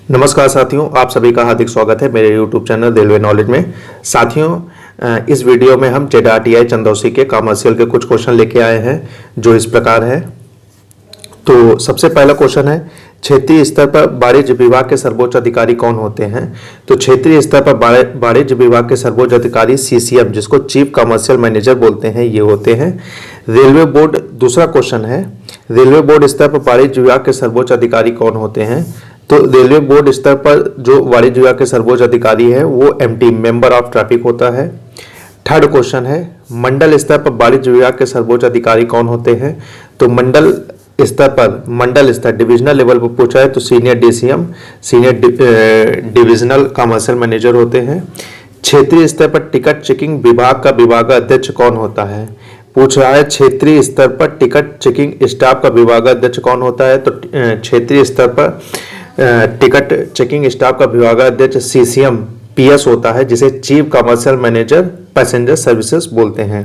नमस्कार साथियों, आप सभी का हार्दिक स्वागत है मेरे YouTube चैनल रेलवे नॉलेज में। साथियों, इस वीडियो में हम जेडआरटीआई चंदौसी के कॉमर्शियल के कुछ क्वेश्चन लेके आए हैं जो इस प्रकार है। तो सबसे पहला क्वेश्चन है, क्षेत्रीय स्तर पर वाणिज्य विभाग के सर्वोच्च अधिकारी कौन होते हैं? तो क्षेत्रीय स्तर पर वाणिज्य विभाग के सर्वोच्च अधिकारी सीसीएम, जिसको चीफ कमर्शियल मैनेजर बोलते हैं, ये होते हैं। रेलवे बोर्ड, दूसरा क्वेश्चन है, रेलवे बोर्ड स्तर पर वाणिज्य विभाग के सर्वोच्च अधिकारी कौन होते हैं? तो रेलवे बोर्ड स्तर पर जो वाणिज्य विभाग के सर्वोच्च अधिकारी है वो एमटी, मेंबर ऑफ ट्रैफिक होता है। थर्ड क्वेश्चन है, मंडल स्तर पर वाणिज्य विभाग के सर्वोच्च अधिकारी कौन होते हैं? तो मंडल स्तर डिविजनल लेवल पर पूछा है तो senior DCM, senior divisional commercial manager होते हैं। क्षेत्रीय स्तर पर टिकट चेकिंग विभाग का विभागाध्यक्ष कौन होता है? पूछ रहा है क्षेत्रीय स्तर पर टिकट चेकिंग स्टाफ का विभागाध्यक्ष कौन होता है? तो क्षेत्रीय स्तर पर टिकट चेकिंग स्टाफ का विभागाध्यक्ष सीसीएम पीएस होता है, जिसे chief commercial manager passenger services बोलते हैं।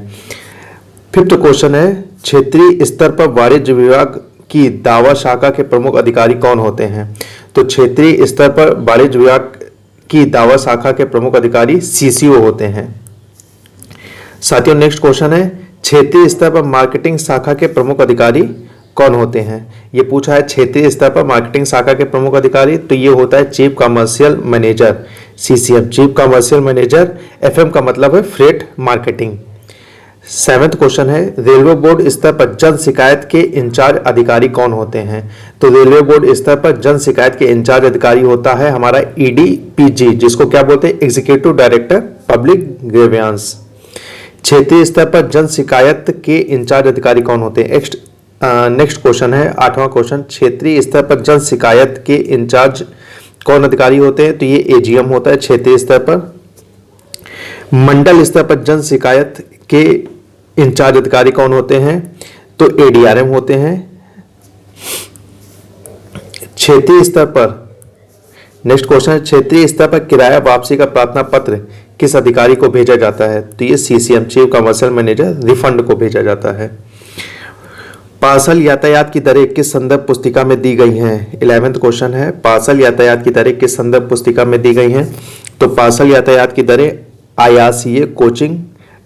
फिफ्थ क्वेश्चन है, क्षेत्रीय स्तर पर वाणिज्य विभाग की दावा शाखा के प्रमुख अधिकारी कौन होते हैं? तो क्षेत्रीय स्तर पर वाणिज्य विभाग की दावा शाखा के प्रमुख अधिकारी सीसीओ होते हैं। साथियों, नेक्स्ट क्वेश्चन है, क्षेत्रीय स्तर पर मार्केटिंग शाखा के प्रमुख अधिकारी कौन होते हैं? ये पूछा है क्षेत्रीय स्तर पर मार्केटिंग शाखा के प्रमुख अधिकारी, तो ये होता है chief commercial manager CCM, chief commercial manager. FM का मतलब है फ्रेट मार्केटिंग। सेवेंथ क्वेश्चन है, रेलवे बोर्ड स्तर पर जन शिकायत के इंचार्ज अधिकारी कौन होते हैं? तो रेलवे बोर्ड स्तर पर जन शिकायत के इंचार्ज अधिकारी होता है हमारा ईडीपीजी, जिसको क्या बोलते हैं? Executive director public grievance. क्षेत्रीय स्तर पर जन शिकायत के इंचार्ज अधिकारी कौन होते हैं? नेक्स्ट क्वेश्चन है, आठवां क्वेश्चन, क्षेत्रीय स्तर पर जन शिकायत के इंचार्ज कौन अधिकारी होते हैं? तो ये एजीएम होता है क्षेत्रीय स्तर पर। मंडल स्तर पर जन शिकायत के इंचार्ज अधिकारी कौन होते हैं? तो एडीआरएम होते हैं। क्षेत्रीय स्तर पर, नेक्स्ट क्वेश्चन है, क्षेत्रीय स्तर पर किराया वापसी का प्रार्थना पत्र किस अधिकारी को भेजा जाता है? तो ये CCM, chief commercial manager, refund को भेजा जाता है। पार्सल यातायात की दरें किस संदर्भ पुस्तिका में दी गई हैं? 11वां क्वेश्चन है, पार्सल यातायात की दरें किस संदर्भ पुस्तिका में दी गई हैं? तो पार्सल यातायात की दरें आईआरसीए कोचिंग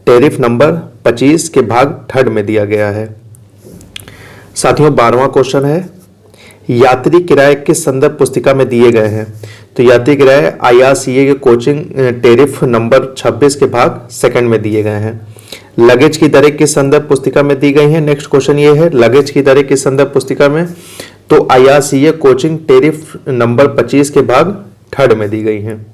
टैरिफ नंबर 25 के भाग 3 में दिया गया है। साथियों, 12वां क्वेश्चन है, यात्री किराए किस संदर्भ पुस्तिका में दिए गए हैं? तो यात्री किराए आईआरसीए के कोचिंग टैरिफ नंबर 26 के भाग 2 में दिए गए हैं। लगेज की दरें किस संदर्भ पुस्तिका में दी गई हैं? नेक्स्ट क्वेश्चन ये है, लगेज की दरें किस संदर्भ पुस्तिका में? तो आईआरसीए कोचिंग टैरिफ नंबर 25 के भाग 3 में दी गई हैं।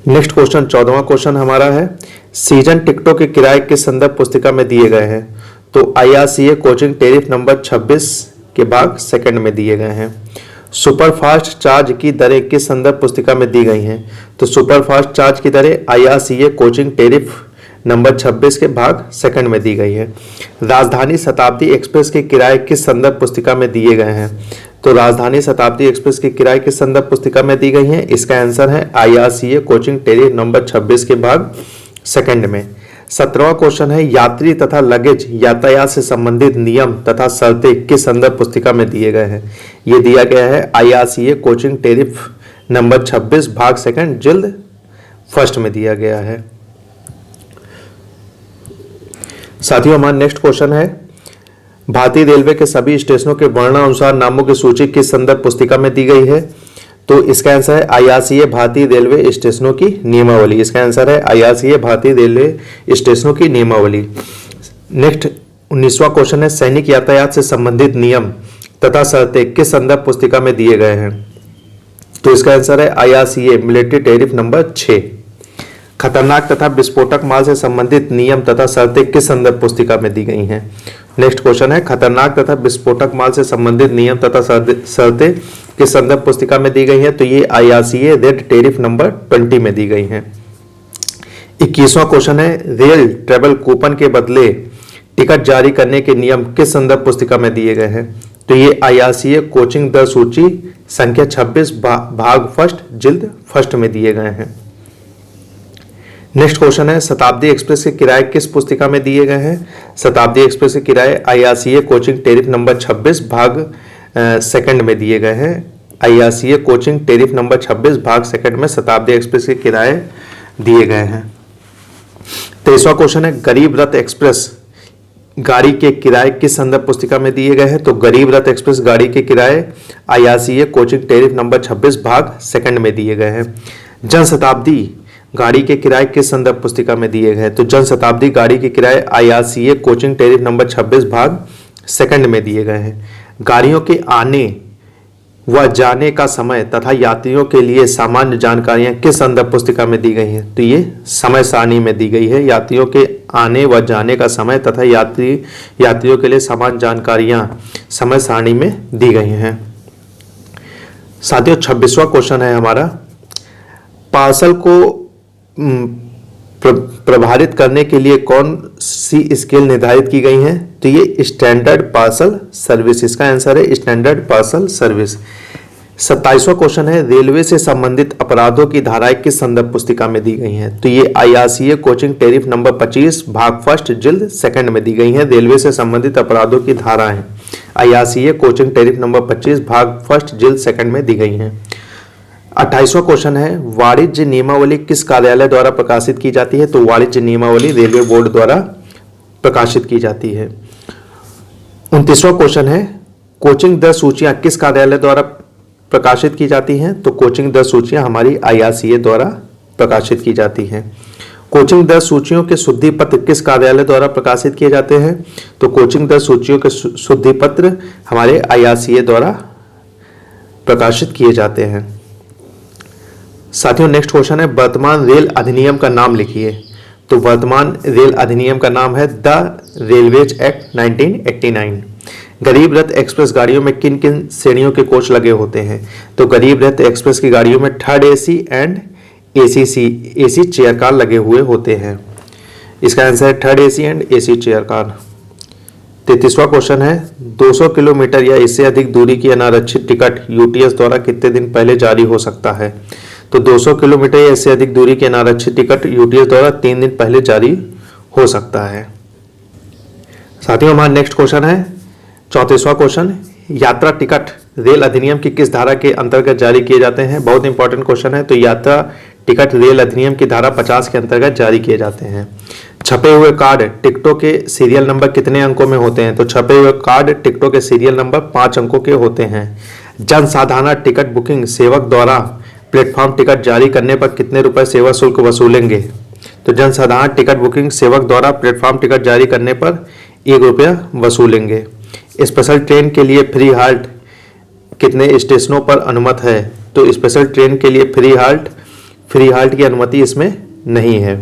नेक्स्ट क्वेश्चन, 14वां क्वेश्चन हमारा है, सीजन टिकटों के किराए किस संदर्भ पुस्तिका में दिए गए हैं? तो आईआरसीए कोचिंग टैरिफ नंबर 26 के भाग 2 में दिए गए हैं। सुपरफास्ट चार्ज की दरें किस संदर्भ पुस्तिका में दी गई हैं? तो सुपरफास्ट चार्ज की दरें आईआरसीए कोचिंग टैरिफ नंबर 26 के भाग 2 में दी गई है। राजधानी शताब्दी एक्सप्रेस के किराए किस संदर्भ पुस्तिका में दिए गए हैं? तो राजधानी शताब्दी एक्सप्रेस के किराए किस संदर्भ पुस्तिका में दी गई हैं? इसका आंसर है आईआरसीए कोचिंग टैरिफ नंबर 26 के भाग 2 में। 17वां क्वेश्चन है, यात्री तथा लगेज यातायात से संबंधित नियम तथा शर्तें किस संदर्भ पुस्तिका में दिए गए हैं? ये दिया गया है आईआरसीए कोचिंग टैरिफ नंबर 26 भाग 2 जिल्द 1 में दिया गया है। साथियों, हमारा नेक्स्ट क्वेश्चन है, भारतीय रेलवे के सभी स्टेशनों के वर्णानुसार नामों की सूची किस संदर्भ पुस्तिका में दी गई है? तो इसका आंसर है आईआरसीए भारतीय रेलवे स्टेशनों की नियमावली। इसका आंसर है आईआरसीए भारतीय रेलवे स्टेशनों की नियमावली। नेक्स्ट 19वां क्वेश्चन है, सैनिक यातायात से संबंधित नियम तथा शर्तें किस संदर्भ पुस्तिका में दिए गए हैं? तो इसका आंसर है आईआरसीए मिलिट्री टैरिफ नंबर 6। खतरनाक तथा विस्फोटक माल से संबंधित नियम तथा शर्तें किस संदर्भ पुस्तिका में दी गई हैं? नेक्स्ट क्वेश्चन है, खतरनाक तथा विस्फोटक माल से संबंधित नियम तथा शर्तें किस संदर्भ पुस्तिका में दी गई हैं? तो ये आईआरसीए रेड टैरिफ नंबर 20 में दी गई हैं। 21वां क्वेश्चन है, रेल ट्रेवल कूपन के बदले टिकट जारी करने के नियम किस संदर्भ पुस्तिका में दिए गए हैं? तो ये आईआरसीए कोचिंग दर सूची संख्या 26 भाग 1 जिल्द 1 में दिए गए हैं। नेक्स्ट क्वेश्चन है, शताब्दी एक्सप्रेस के किराए किस पुस्तिका में दिए गए हैं? शताब्दी एक्सप्रेस के किराए आईआरसीए कोचिंग टैरिफ नंबर 26 भाग 2 में दिए गए हैं। IRCA कोचिंग टेरिफ नंबर 26 भाग सेकंड में शताब्दी एक्सप्रेस के किराए दिए गए हैं। 23वां क्वेश्चन है गरीब रथ एक्सप्रेस गाड़ी के किराए किस संदर्भ पुस्तिका में दिए गए हैं? तो गरीब रथ एक्सप्रेस गाड़ी के किराए IRCA कोचिंग टेरिफ नंबर 26 भाग सेकंड में दिए गए हैं। जन शताब्दी गाड़ी के किराए किस संदर्भ पुस्तिका में दिए गए हैं? तो जन शताब्दी गाड़ी के किराए IRCA कोचिंग टेरिफ नंबर 26 भाग सेकंड में दिए गए हैं। गाड़ियों के आने व जाने का समय तथा यात्रियों के लिए सामान्य जानकारियां किस संदर्भ पुस्तिका में दी गई हैं? तो ये समय सारणी में दी गई है। यात्रियों के आने व जाने का समय तथा यात्रियों के लिए सामान्य जानकारियां समय सारणी में दी गई हैं। साथियों 26वां क्वेश्चन है हमारा, पार्सल को प्रभावित करने के लिए कौन सी स्केल निर्धारित की गई है? तो ये स्टैंडर्ड पार्सल सर्विस, इसका आंसर है स्टैंडर्ड पार्सल सर्विस। 27वां क्वेश्चन है रेलवे से संबंधित अपराधों की धाराएं किस संदर्भ पुस्तिका में दी गई हैं? तो ये IRCA कोचिंग टेरिफ नंबर 25 भाग फर्स्ट जिल्द सेकंड में दी गई हैं। रेलवे से संबंधित अपराधों की धाराएं IRCA कोचिंग टेरिफ नंबर 25 भाग फर्स्ट जिल्द सेकंड में दी गई हैं। 28वां क्वेश्चन है वाणिज्य नियमावली किस कार्यालय द्वारा प्रकाशित की जाती है? तो वाणिज्य नियमावली रेलवे बोर्ड द्वारा प्रकाशित की जाती है। 29वां क्वेश्चन है कोचिंग दर सूचियां किस कार्यालय द्वारा प्रकाशित की जाती हैं? तो कोचिंग दर सूचियां हमारी IRCA द्वारा प्रकाशित की जाती हैं। कोचिंग दर सूचियों के शुद्धि पत्र किस कार्यालय द्वारा प्रकाशित किए जाते हैं? तो कोचिंग दर सूचियों के शुद्धि पत्र हमारे IRCA द्वारा प्रकाशित किए जाते हैं। साथियों नेक्स्ट क्वेश्चन है वर्तमान रेल अधिनियम का नाम लिखिए। तो वर्तमान रेल अधिनियम का नाम है द रेलवेज एक्ट 1989। गरीब रथ एक्सप्रेस गाड़ियों में किन किन श्रेणियों के कोच लगे होते हैं? तो गरीब रथ एक्सप्रेस की गाड़ियों में third AC and AC chair car लगे हुए होते हैं। इसका आंसर है third AC and AC chair car. 33वां क्वेश्चन है 200 किलोमीटर या इससे अधिक दूरी की अनारक्षित टिकट UTS द्वारा कितने दिन पहले जारी हो सकता है? तो 200 किलोमीटर या इससे अधिक दूरी की अनारक्षित टिकट UTS द्वारा 3 दिन पहले जारी हो सकता है। साथियों हमारा नेक्स्ट क्वेश्चन है 34वां क्वेश्चन, यात्रा टिकट रेल अधिनियम की किस धारा के अंतर्गत जारी किए जाते हैं? बहुत इंपॉर्टेंट क्वेश्चन है। तो यात्रा टिकट रेल अधिनियम की धारा 50 के अंतर्गत जारी किए जाते हैं। छपे हुए कार्ड टिकटों के सीरियल नंबर कितने अंकों में होते हैं? तो छपे हुए कार्ड टिकटों के सीरियल नंबर 5 अंकों के होते हैं। जनसाधारण टिकट बुकिंग सेवक द्वारा प्लेटफॉर्म टिकट जारी करने पर कितने रुपए सेवा शुल्क वसूलेंगे? तो जनसाधारण टिकट बुकिंग सेवक द्वारा प्लेटफॉर्म टिकट जारी करने पर 1 रुपया वसूलेंगे। स्पेशल ट्रेन के लिए फ्री हाल्ट कितने स्टेशनों पर अनुमत है? तो स्पेशल ट्रेन के लिए फ्री हाल्ट की अनुमति इसमें नहीं है।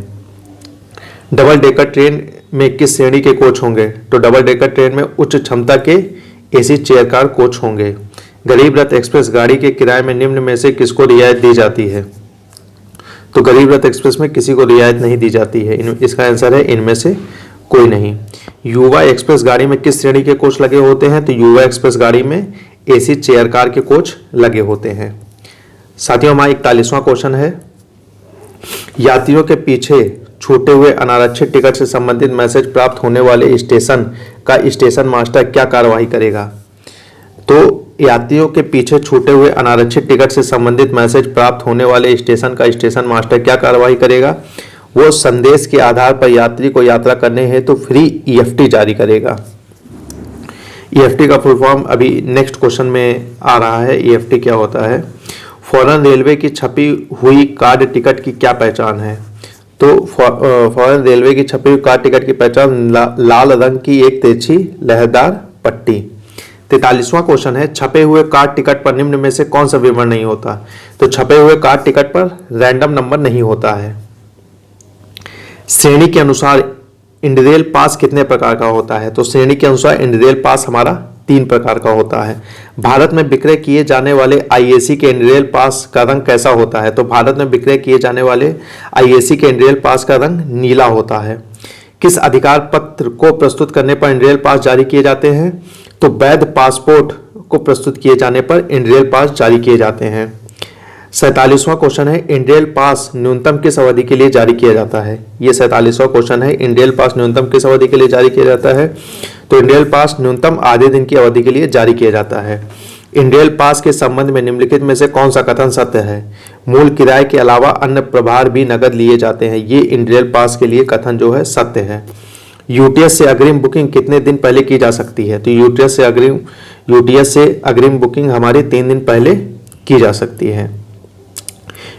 डबल डेकर ट्रेन में किस श्रेणी के कोच होंगे? तो डबल डेकर ट्रेन में उच्च क्षमता के AC चेयर कार कोच होंगे। गरीब रथ एक्सप्रेस गाड़ी के किराए में निम्न में से किसको रियायत दी जाती है? तो गरीब रथ एक्सप्रेस में किसी को रियायत नहीं दी जाती है। इसका आंसर है इनमें से कोई नहीं। युवा एक्सप्रेस गाड़ी में किस श्रेणी के कोच लगे होते हैं? तो युवा एक्सप्रेस गाड़ी में AC चेयर कार के कोच लगे होते हैं। साथियों हमारा 41वां क्वेश्चन है यात्रियों के पीछे छूटे हुए अनारक्षित टिकट से संबंधित मैसेज प्राप्त होने वाले स्टेशन का स्टेशन मास्टर क्या कार्रवाई करेगा? तो यात्रियों के पीछे छूटे हुए अनारक्षित टिकट से संबंधित मैसेज प्राप्त होने वाले स्टेशन का स्टेशन मास्टर क्या कार्रवाई करेगा? वो संदेश के आधार पर यात्री को यात्रा करने हेतु फ्री EFT जारी करेगा। EFT का फुल फॉर्म अभी नेक्स्ट क्वेश्चन में आ रहा है। EFT क्या होता है? फॉरेन रेलवे की छपी हुई कार्ड टिकट की क्या पहचान है? तो फॉरेन रेलवे की छपी हुई कार्ड टिकट की पहचान लाल रंग की एक तिरछी लहरदार पट्टी। 43वां क्वेश्चन है छपे हुए कार्ड टिकट पर निम्न में से कौन सा विवरण नहीं होता? तो छपे हुए कार्ड टिकट पर रैंडम नंबर नहीं होता है। श्रेणी के अनुसार इंडिरेल पास कितने प्रकार का होता है? तो श्रेणी के अनुसार इंडिरेल पास हमारा 3 प्रकार का होता है। भारत में विक्रय किए जाने वाले IAC के इंडिरेल पास का रंग कैसा होता है? तो भारत में विक्रय किए जाने वाले IAC के इंडिरेल पास का रंग नीला होता है। किस अधिकार पत्र को प्रस्तुत करने पर इंडिरेल पास जारी किए जाते हैं? तो वैध पासपोर्ट को प्रस्तुत किए जाने पर इंडिरेल पास जारी किए जाते हैं। 47वां क्वेश्चन है इंडिरेल पास न्यूनतम किस अवधि के लिए जारी किया जाता है? ये 47वां क्वेश्चन है इंडिरेल पास न्यूनतम किस अवधि के लिए जारी किया जाता है? तो इंडिरेल पास न्यूनतम आधे दिन की अवधि के लिए जारी किया जाता है। इंडियल पास के संबंध में निम्नलिखित में से कौन सा कथन सत्य है? मूल किराए के अलावा अन्य प्रभार भी नगद लिए जाते हैं। ये इंडियल पास के लिए कथन जो है सत्य है। यूटीएस से अग्रिम बुकिंग कितने दिन पहले की जा सकती है? तो यूटीएस से अग्रिम बुकिंग हमारे 3 दिन पहले की जा सकती है।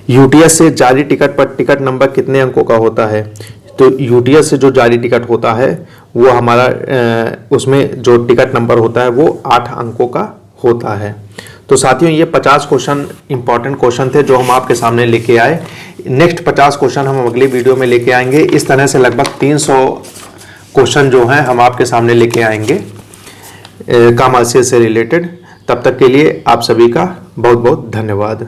यूटीएस से जारी टिकट पर टिकट नंबर कितने अंकों का होता है? तो यूटीएस से जो जारी टिकट होता है वो हमारा उसमें जो टिकट नंबर होता है वो 8 अंकों का होता है। तो साथियों, ये 50 क्वेश्चन इंपॉर्टेंट क्वेश्चन थे जो हम आपके सामने लेके आए। नेक्स्ट 50 क्वेश्चन हम अगली वीडियो में लेके आएंगे। इस तरह से लगभग 300 क्वेश्चन जो हैं हम आपके सामने लेके आएंगे कॉमर्शियल से रिलेटेड। तब तक के लिए आप सभी का बहुत बहुत धन्यवाद।